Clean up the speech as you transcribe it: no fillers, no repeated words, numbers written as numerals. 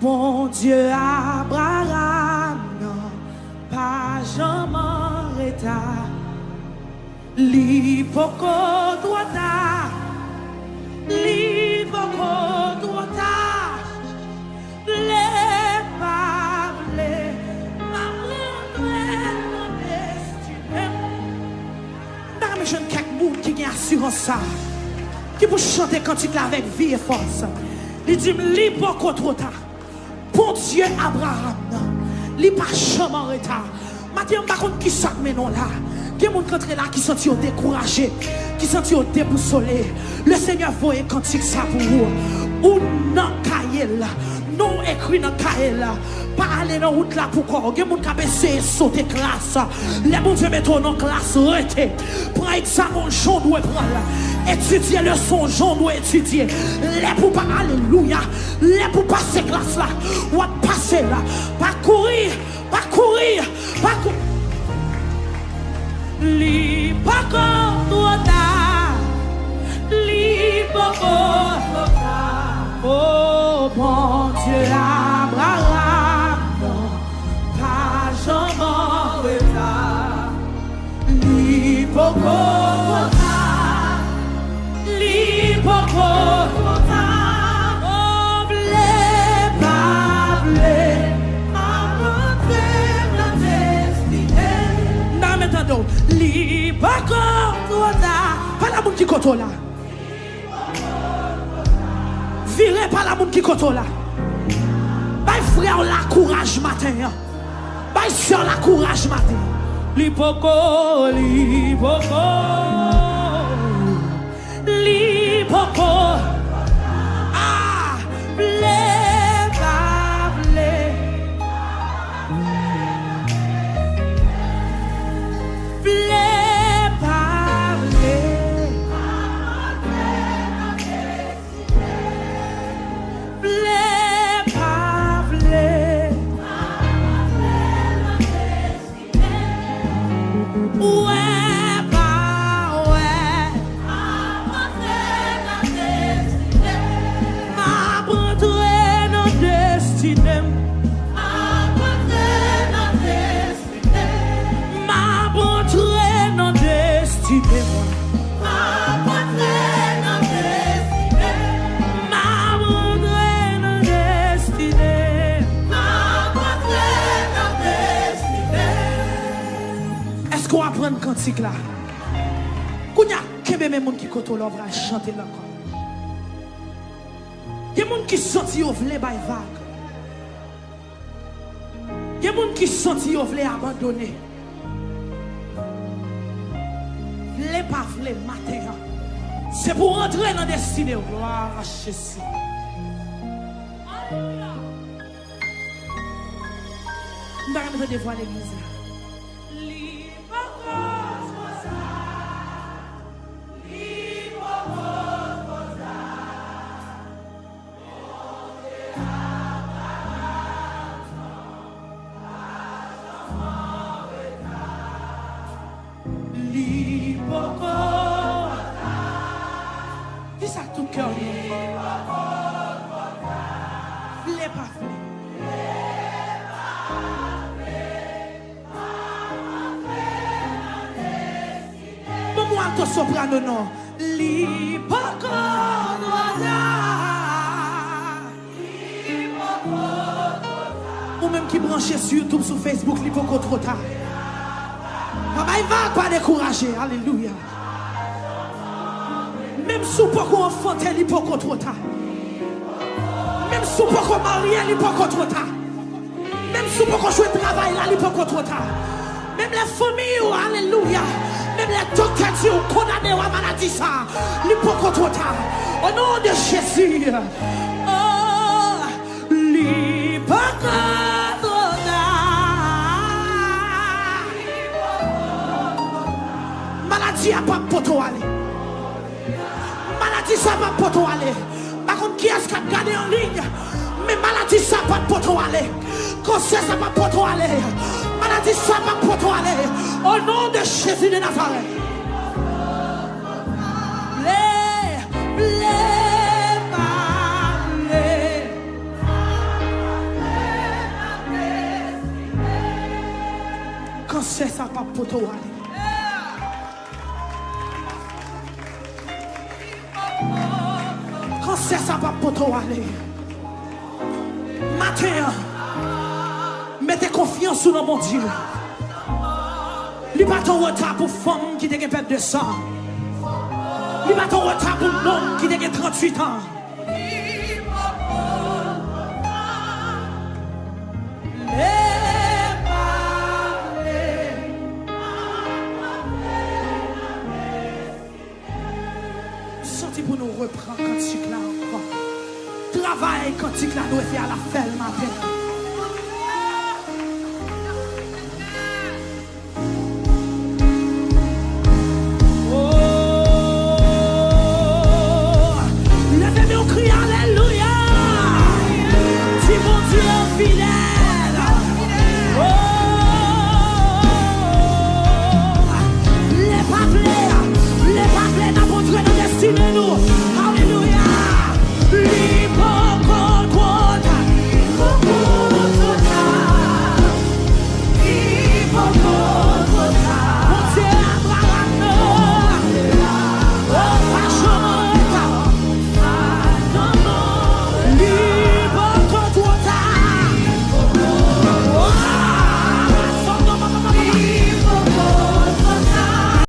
Bon Dieu Abraham, non, pas jamais retard. L'hypoco droit, l'hypoco droit, les parler, ma destinée. Dans mes jeunes quelques monde qui a assurance ça, qui pour chanter cantique là avec vie et force. Il dit l'hypoco droit. Bon Dieu Abraham, il pas jamais en retard. Maintenant, par contre, qui s'en met non là? Il y a des gens qui là qui sont découragés, qui sont déboussolés. Le Seigneur voit un cantique ça pour vous. Ou non, Kaël, non écrit dans Kaël. Pas aller dans la route là pour quoi? Il y a des gens qui essayé de sauter classe. Les gens qui mettent dans classe, arrêtez. Prends examen, j'en dois prendre. Étudier le son, j'en dois étudier. Les pour pas, alléluia. Les pour passer classe là. Ou passer là. Pas courir, pas courir, pas courir. Oh bon Dieu Abraham, pas jamais retard. Pas la moun qui koto là. Virez par la moun qui koto là. Bay frère la courage matin. Bay soeur la courage matin. L'hypoco, l'hypoco, l'hypoco. Ah, blé, ba, blé. Blé, ba, blé. Blé, ba, blé. Ouais, bah ouais. M'abandonner dans destinée. M'abandonner dans destinée. M'abandonner dans destinée. Est-ce qu'on va prendre un cantique là? Kounya, kebe men moun qui koto l'on va chanter là encore. Il y a des gens qui sentent yo vle bay vague. Il y a des gens qui sentent yo vle abandonner. Vle pas vle matin. C'est pour rentrer dans la destinée. Gloire à Jésus. Nous allons mettre des voix à l'église. Qui ça tout cœur? Vle pas vle. Moi alto soprano non. Ou même qui branché sur YouTube, sur Facebook, l'hypoco trop tard. Papa, il va pas décourager. Alléluia. Même si vous pouvez enfanter l'hypoco trop tard. Même si vous pouvez marier l'hypoco trop tard. Même si vous pouvez jouer de travail là, l'hypoco trop tard. Même les familles, alléluia. Même les docteurs qui ont condamné à la maladie, ça. L'hypoco trop tard. Au nom de Jésus. Oh, l'hypoco. Maladie a pas poto aller. Maladie ça pas poto aller. Par contre qui est-ce qui a gagné en ligne? Mais maladie ça pas poto aller. Cancer ça pas poto aller. Maladie ça pas poto aller. Au nom de Jésus de Nazareth. ça pas pour toi aller. Cancer ça pas pour toi aller. Matin, mettez confiance dans mon Dieu. Il n'y a pas de retard pour femme qui a perte de sang. Il n'y a pas de retard pour l'homme qui a 38 ans. Sortez pour nous reprendre quand tu là encore. Travail quand tu là nous fait à la fin le matin.